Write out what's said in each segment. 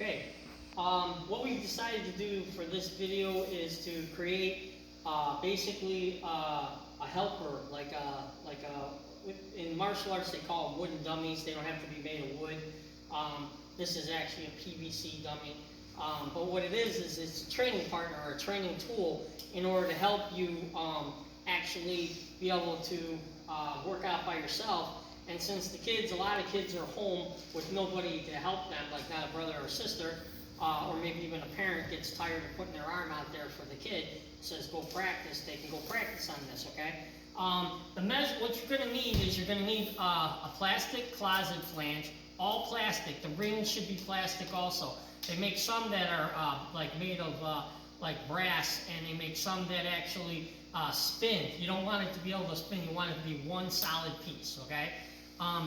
Okay, what we decided to do for this video is to create basically a helper, in martial arts they call them wooden dummies. They don't have to be made of wood. This is actually a PVC dummy. But what it is it's a training partner or a training tool in order to help you actually be able to work out by yourself. And since a lot of kids are home with nobody to help them, like not a brother or sister, or maybe even a parent gets tired of putting their arm out there for the kid, says go practice, they can go practice on this, okay? What you're going to need is you're going to need a plastic closet flange, all plastic. The rings should be plastic also. They make some that are made of brass, and they make some that actually spin. You don't want it to be able to spin, you want it to be one solid piece, okay?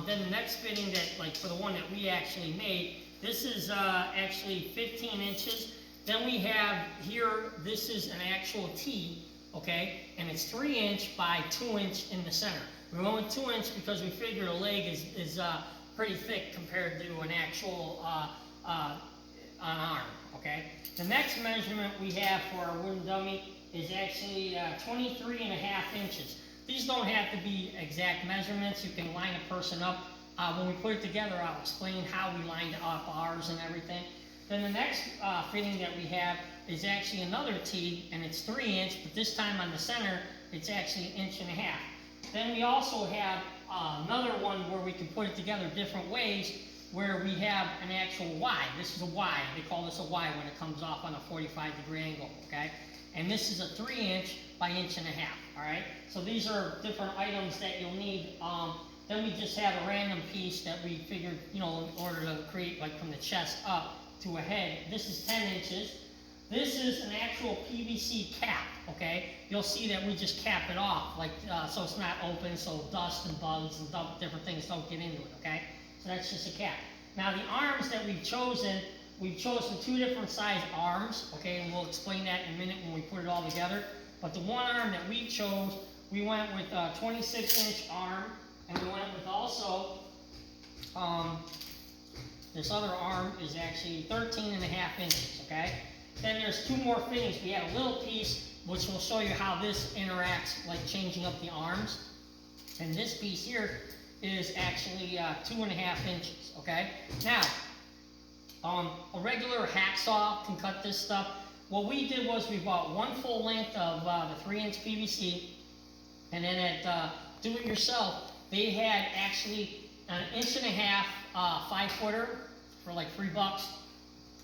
Then the next fitting that, for the one that we actually made, this is actually 15 inches. Then we have here, this is an actual T, okay? And it's 3 inch by 2 inch in the center. We went with 2 inch because we figured a leg is pretty thick compared to an actual an arm, okay? The next measurement we have for our wooden dummy is actually 23.5 inches. These don't have to be exact measurements. You can line a person up. When we put it together, I'll explain how we lined up ours and everything. Then the next fitting that we have is actually another T, and it's 3 inch, but this time on the center, it's actually 1.5 inches. Then we also have another one where we can put it together different ways, where we have an actual Y. This is a Y. They call this a Y when it comes off on a 45-degree angle, okay? And this is a 3 inch by 1.5 inches, all right? So these are different items that you'll need. Then we just have a random piece that we figured, in order to create from the chest up to a head. This is 10 inches. This is an actual PVC cap, okay? You'll see that we just cap it off, so it's not open, so dust and bugs and different things don't get into it, okay? So that's just a cap. Now the arms that we've chosen 2 different size arms, okay? And we'll explain that in a minute when we put it all together. But the one arm that we chose, we went with a 26-inch arm, and we went with also, this other arm is actually 13.5 inches, okay? Then there's 2 more fittings. We had a little piece, which will show you how this interacts, changing up the arms. And this piece here is actually 2.5 inches, okay? Now, a regular hacksaw can cut this stuff. What we did was we bought 1 full length of the 3-inch PVC, and then at Do-It-Yourself, they had actually an 1.5 inch 5-footer for $3,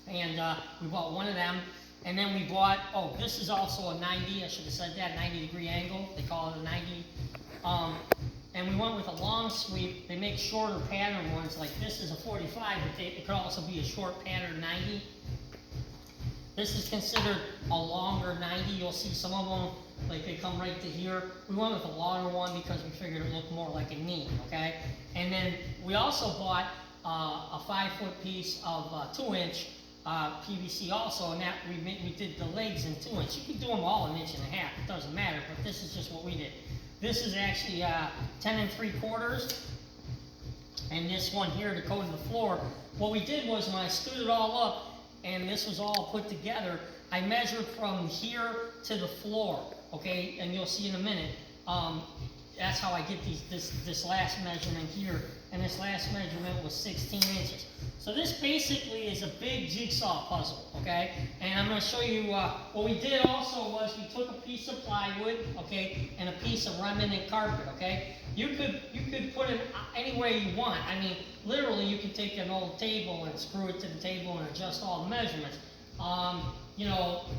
and we bought 1 of them. And then we bought, this is also a 90, I should have said that, 90-degree angle. They call it a 90. And we went with a long sweep. They make shorter pattern ones, like this is a 45, but it could also be a short pattern 90. This is considered a longer 90. You'll see some of them, they come right to here. We went with a longer one because we figured it looked more like a knee, okay? And then we also bought a 5-foot piece of 2-inch PVC also, and that we did the legs in 2 inch. You can do them all 1.5 inches. It doesn't matter, but this is just what we did. This is actually 10 3/4, and this one here to go to the floor. What we did was when I stood it all up and this was all put together, I measured from here to the floor, okay? And you'll see in a minute. That's how I get this last measurement here, and this last measurement was 16 inches. So this basically is a big jigsaw puzzle, okay? And I'm going to show you what we did also was we took a piece of plywood, okay, and a piece of remnant carpet, okay? You could put it any way you want. I mean, literally, you could take an old table and screw it to the table and adjust all the measurements.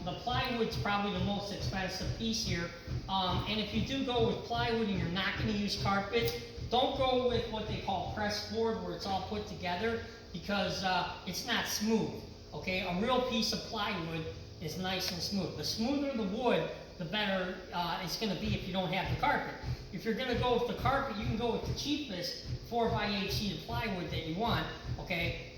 The plywood's probably the most expensive piece here. And if you do go with plywood and you're not going to use carpet, don't go with what they call press board, where it's all put together, because it's not smooth, okay? A real piece of plywood is nice and smooth. The smoother the wood, the better it's going to be if you don't have the carpet. If you're going to go with the carpet, you can go with the cheapest 4x8 sheet of plywood that you want, okay?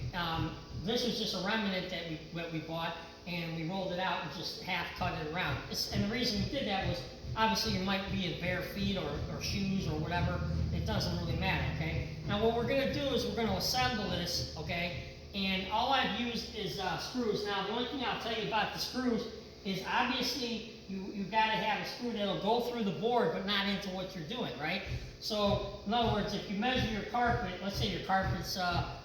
This is just a remnant that we bought, and we rolled it out and just half cut it around. And the reason we did that was, obviously you might be in bare feet or shoes or whatever. It doesn't really matter, okay? Now what we're going to do is we're going to assemble this, okay? And all I've used is screws. Now, the only thing I'll tell you about the screws is obviously you got to have a screw that'll go through the board but not into what you're doing, right? So, in other words, if you measure your carpet, let's say your carpet's,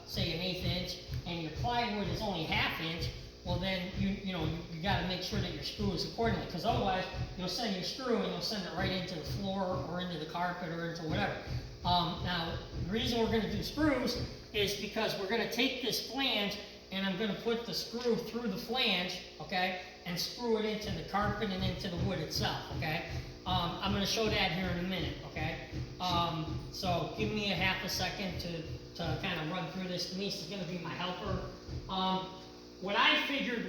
say, an 1/8 inch, and your plywood is only 1/2 inch, well then, you got to make sure that your screw is accordingly, because otherwise, you'll send your screw and you'll send it right into the floor or into the carpet or into whatever. Now, the reason we're going to do screws is because we're going to take this flange and I'm going to put the screw through the flange, okay, and screw it into the carpet and into the wood itself, okay? I'm going to show that here in a minute, okay? So give me a 1/2 second to kind of run through this. Denise is going to be my helper. What I figured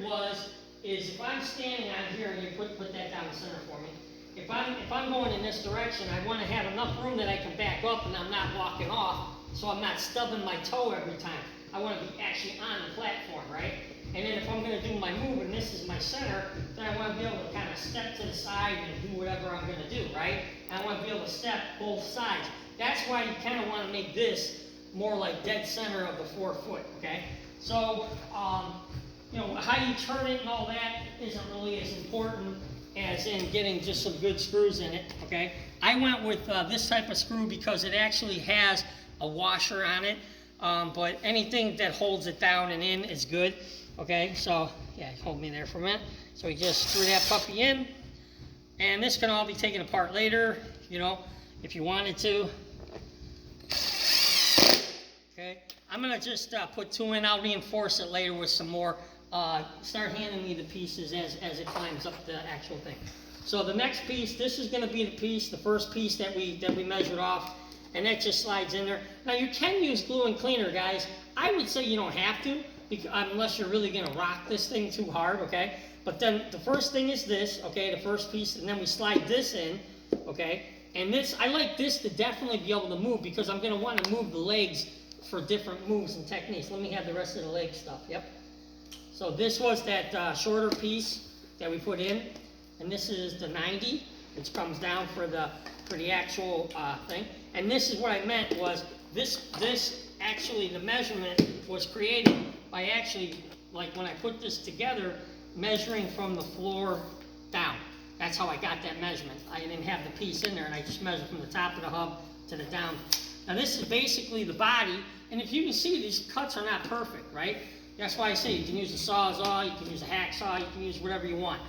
is if I'm standing out here, and you put that down the center for me, if I'm going in this direction, I want to have enough room that I can back up and I'm not walking off, so I'm not stubbing my toe every time. I want to be actually on the platform, right? And then if I'm going to do my move and this is my center, then I want to be able to kind of step to the side and do whatever I'm going to do, right? And I want to be able to step both sides. That's why you kind of want to make this more like dead center of the 4 foot, okay? So, how you turn it and all that isn't really as important as in getting just some good screws in it, okay? I went with this type of screw because it actually has a washer on it, but anything that holds it down and in is good, okay? So, yeah, hold me there for a minute. So we just screw that puppy in, and this can all be taken apart later, if you wanted to. Okay, I'm going to just put 2 in. I'll reinforce it later with some more. Start handing me the pieces as it climbs up the actual thing. So the next piece, this is going to be the first piece that we measured off, and that just slides in there. Now you can use glue and cleaner, guys. I would say you don't have to, unless you're really going to rock this thing too hard, okay? But then the first thing is this, okay, the first piece, and then we slide this in, okay? And this, I like this to definitely be able to move because I'm going to want to move the legs for different moves and techniques. Let me have the rest of the leg stuff, yep. So this was that shorter piece that we put in, and this is the 90, which comes down for the actual thing. And this is what I meant was this actually, the measurement was created by actually, like when I put this together, measuring from the floor down. That's how I got that measurement. I didn't have the piece in there, and I just measured from the top of the hub to the down. Now this is basically the body, and if you can see, these cuts are not perfect, right? That's why I say you can use a Sawzall, you can use a hacksaw, you can use whatever you want.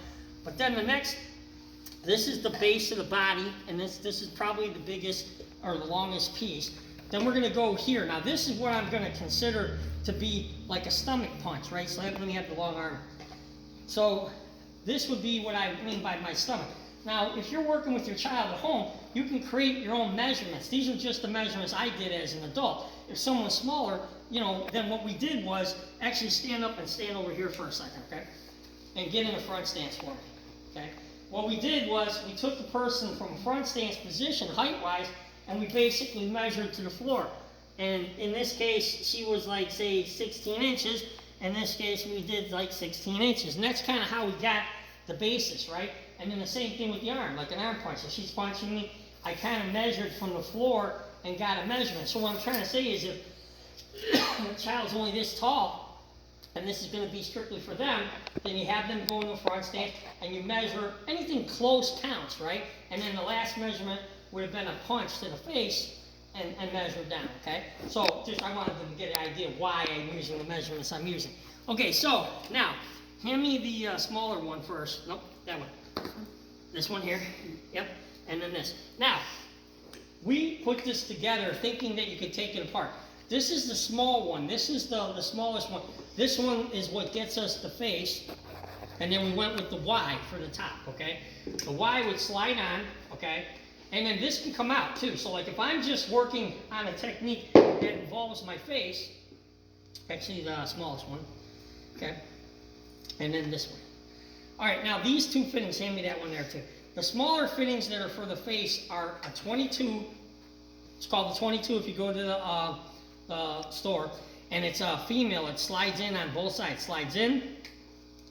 But then this is the base of the body, and this is probably the biggest or the longest piece. Then we're going to go here. Now this is what I'm going to consider to be like a stomach punch, right? So let me have the long arm. So this would be what I mean by my stomach. Now, if you're working with your child at home, you can create your own measurements. These are just the measurements I did as an adult. If someone's smaller, then what we did was actually stand up and stand over here for a second, okay? And get in a front stance for me, okay? What we did was we took the person from a front stance position, height-wise, and we basically measured to the floor. And in this case, she was like, say, 16 inches. In this case, we did like 16 inches. And that's kind of how we got the basis, right? And then the same thing with the arm, like an arm punch. If she's punching me, I kind of measured from the floor and got a measurement. So what I'm trying to say is if the child's only this tall, and this is going to be strictly for them, then you have them go into a front stance, and you measure, anything close counts, right? And then the last measurement would have been a punch to the face, and measure down, okay? So just I wanted them to get an idea why I'm using the measurements I'm using. Okay, so now, hand me the smaller one first. Nope, that one. This one here, yep, and then this. Now, we put this together thinking that you could take it apart. This is the small one. This is the smallest one. This one is what gets us the face, and then we went with the Y for the top, okay? The Y would slide on, okay? And then this can come out too. So like if I'm just working on a technique that involves my face, actually the smallest one, okay? And then this one. All right, now these two fittings, hand me that one there too. The smaller fittings that are for the face are a 22. It's called the 22 if you go to the store. And it's a female. It slides in on both sides. Slides in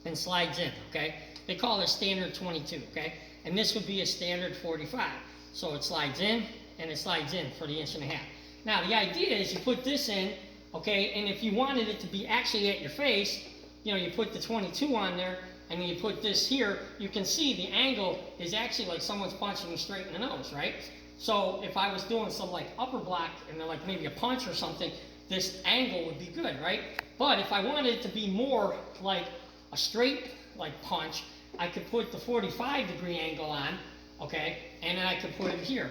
and slides in, okay? They call it a standard 22, okay? And this would be a standard 45. So it slides in and it slides in for the 1.5 inches. Now the idea is you put this in Okay, and if you wanted it to be actually at your face, you know, you put the 22 on there, and then you put this here, you can see the angle is actually like someone's punching me straight in the nose, right? So if I was doing some like upper block and then like maybe a punch or something, this angle would be good, right? But if I wanted it to be more like a straight like punch, I could put the 45-degree angle on, okay, and then I could put it here.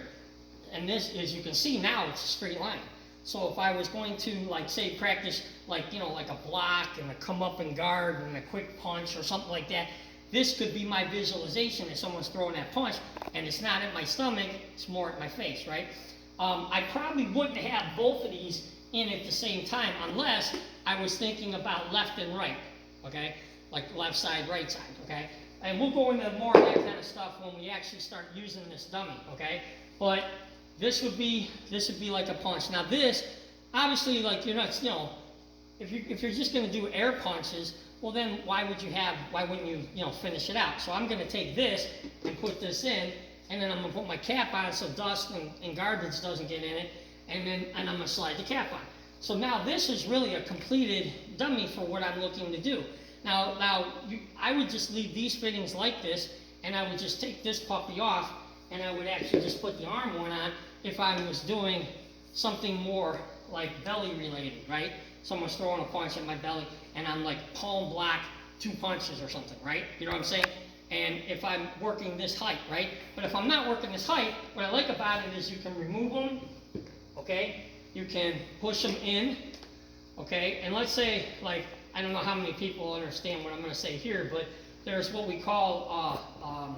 And this, as you can see now, it's a straight line. So if I was going to, like, say, practice, like, you know, like a block and a come up and guard and a quick punch or something like that, this could be my visualization if someone's throwing that punch, and it's not at my stomach, it's more at my face, right? I probably wouldn't have both of these in at the same time unless I was thinking about left and right, okay? Like left side, right side, okay? And we'll go into more of that kind of stuff when we actually start using this dummy, okay? But this would be like a punch. Now this, obviously, like you're not, you know, if you're just going to do air punches, well then why wouldn't you, you know, finish it out? So I'm going to take this and put this in, and then I'm going to put my cap on so dust and garbage doesn't get in it, and I'm going to slide the cap on. So now this is really a completed dummy for what I'm looking to do. Now I would just leave these fittings like this, and I would just take this puppy off, and I would actually just put the arm one on if I was doing something more like belly related, right? Someone's throwing a punch at my belly, and I'm like palm block 2 punches or something, right? You know what I'm saying? And if I'm working this height, right? But if I'm not working this height, what I like about it is you can remove them, okay? You can push them in, okay? And let's say, like, I don't know how many people understand what I'm going to say here, but there's what we call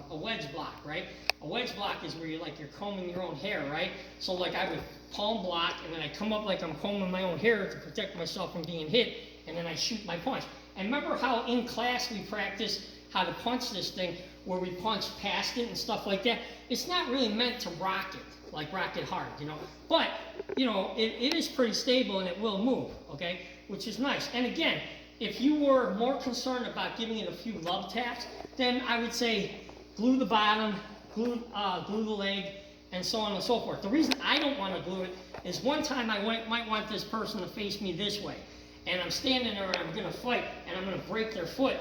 a wedge block, right? A wedge block is where you're combing your own hair, right? So like I would palm block, and then I come up like I'm combing my own hair to protect myself from being hit, and then I shoot my punch. And remember how in class we practiced how to punch this thing, where we punch past it and stuff like that? It's not really meant to rock it, like rock it hard, you know? But, you know, it is pretty stable and it will move, okay? Which is nice. And again, if you were more concerned about giving it a few love taps, then I would say glue the bottom, glue the leg, and so on and so forth. The reason I don't want to glue it is one time I might want this person to face me this way, and I'm standing there and I'm going to fight, and I'm going to break their foot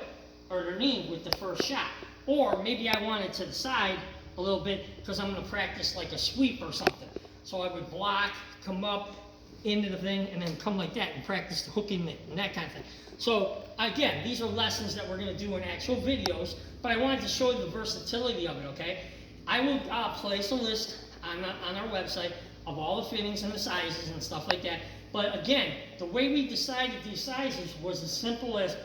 or their knee with the first shot. Or maybe I want it to the side a little bit because I'm going to practice like a sweep or something. So I would block, come up into the thing, and then come like that and practice the hooking mitt and that kind of thing. So again, these are lessons that we're going to do in actual videos, but I wanted to show you the versatility of it, okay? I will place a list on our website of all the fittings and the sizes and stuff like that. But again, the way we decided these sizes was as simple as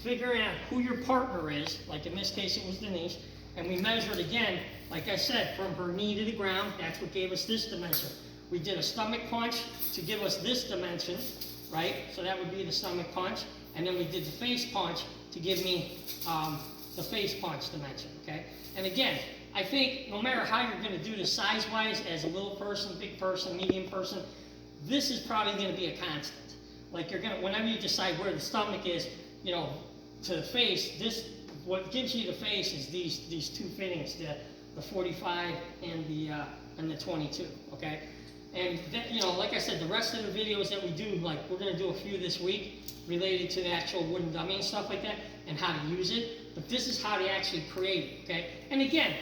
figuring out who your partner is, like in this case it was Denise, and we measured again, like I said, from her knee to the ground. That's what gave us this dimension. We did a stomach punch to give us this dimension, right? So that would be the stomach punch. And then we did the face punch to give me the face punch dimension, okay? And again, I think no matter how you're going to do this size-wise, as a little person, big person, medium person, this is probably going to be a constant. Like you're going to, whenever you decide where the stomach is, you know, to the face, what gives you the face is these two fittings, the 45 and the 22, okay? And that, you know, like I said, the rest of the videos that we do, like we're going to do a few this week related to the actual wooden dummy and stuff like that, and how to use it. But this is how to actually create it, okay? And again,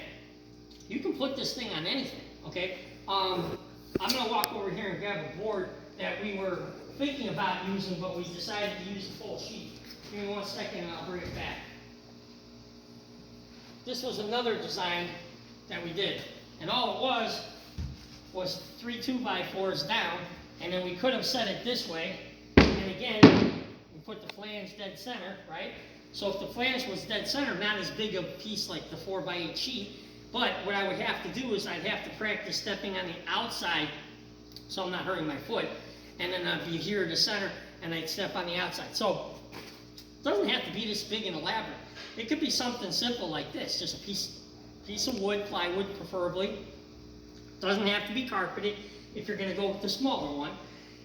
you can put this thing on anything, okay? I'm going to walk over here and grab a board that we were thinking about using, but we decided to use the full sheet. Give me 1 second and I'll bring it back. This was another design that we did, and all it was 3 2x4s down, and then we could have set it this way, and again, we put the flange dead center, right? So if the flange was dead center, not as big a piece like the 4x8 sheet, but what I would have to do is I'd have to practice stepping on the outside so I'm not hurting my foot, and then I'd be here in the center, and I'd step on the outside. So it doesn't have to be this big and elaborate. It could be something simple like this, just a piece of wood, plywood preferably. Doesn't have to be carpeted if you're going to go with the smaller one,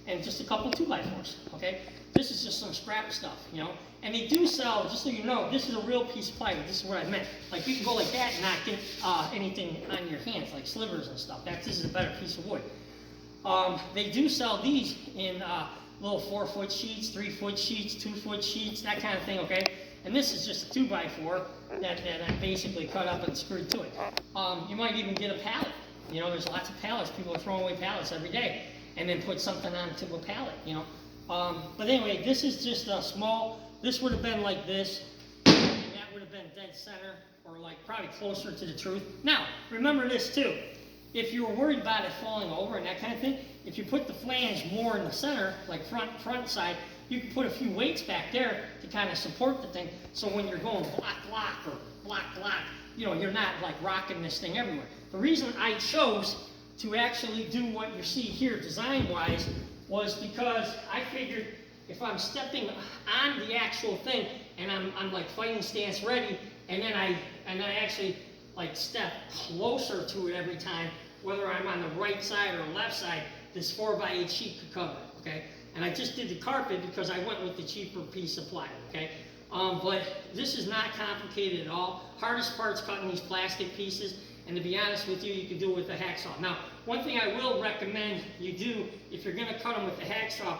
and just a couple 2x4s, okay? This is just some scrap stuff, you know? And they do sell, just so you know, this is a real piece of plywood. This is what I meant. Like, you can go like that and not get anything on your hands, like slivers and stuff. This is a better piece of wood. They do sell these in little 4-foot sheets, 3-foot sheets, 2-foot sheets, that kind of thing, okay? And this is just a 2x4 that I basically cut up and screwed to it. You might even get a pallet. You know, there's lots of pallets. People are throwing away pallets every day, and then put something onto a pallet, you know. But anyway, this is just a small, this would have been like this, and that would have been dead center, or like probably closer to the truth. Now, remember this too. If you were worried about it falling over and that kind of thing, if you put the flange more in the center, like front side, you can put a few weights back there to kind of support the thing, so when you're going block, or block, you know, you're not like rocking this thing everywhere. The reason I chose to actually do what you see here design-wise was because I figured if I'm stepping on the actual thing and I'm like fighting stance ready, and then I actually like step closer to it every time, whether I'm on the right side or left side, this 4x8 sheet could cover it, okay? And I just did the carpet because I went with the cheaper piece of ply, okay? But this is not complicated at all. Hardest part's cutting these plastic pieces, and to be honest with you, you can do it with a hacksaw. Now, one thing I will recommend you do if you're gonna cut them with the hacksaw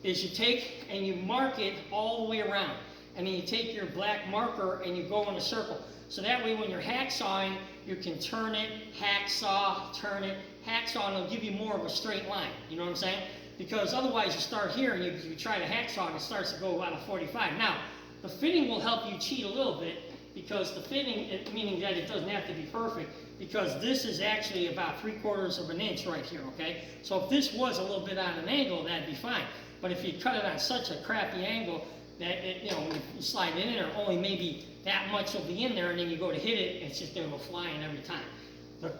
is you take and you mark it all the way around. And then you take your black marker and you go in a circle. So that way when you're hacksawing, you can turn it, hacksaw, turn it, hacksaw, and it'll give you more of a straight line. You know what I'm saying? Because otherwise you start here and you try to hacksaw and it starts to go out of 45. Now, the fitting will help you cheat a little bit, because the fitting, meaning that it doesn't have to be perfect, because this is actually about 3/4 of an inch right here, okay? So if this was a little bit on an angle, that'd be fine. But if you cut it on such a crappy angle that it, you know, when you slide it in there, only maybe that much will be in there, and then you go to hit it, it's just going to go flying every time.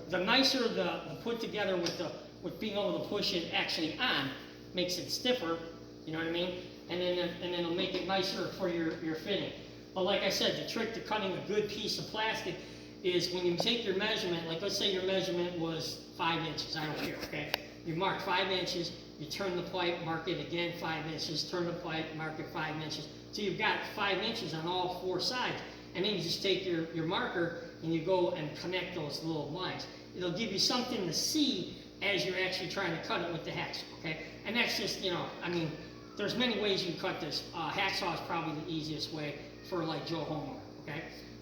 The nicer the put together with being able to push it actually on, makes it stiffer, you know what I mean? And then it'll make it nicer for your fitting. But like I said, the trick to cutting a good piece of plastic is when you take your measurement, like let's say your measurement was 5 inches, I don't care, okay? You mark 5 inches, you turn the pipe, mark it again 5 inches, turn the pipe, mark it 5 inches. So you've got 5 inches on all 4 sides. And then you just take your marker and you go and connect those little lines. It'll give you something to see as you're actually trying to cut it with the hacksaw, okay? And that's just, you know, I mean, there's many ways you can cut this. Hacksaw is probably the easiest way for like Joe Homework, okay?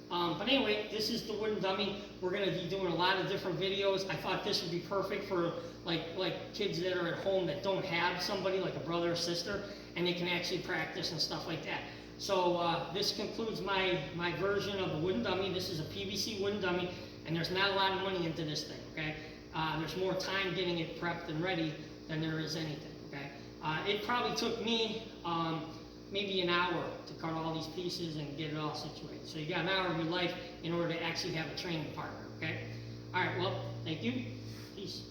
But anyway, this is the wooden dummy. We're going to be doing a lot of different videos. I thought this would be perfect for like kids that are at home that don't have somebody like a brother or sister, and they can actually practice and stuff like that. So this concludes my version of the wooden dummy. This is a PVC wooden dummy, and there's not a lot of money into this thing, okay? There's more time getting it prepped and ready than there is anything, okay? It probably took me maybe an hour to cut all these pieces and get it all situated. So you got an hour of your life in order to actually have a training partner, okay? All right, well, thank you. Peace.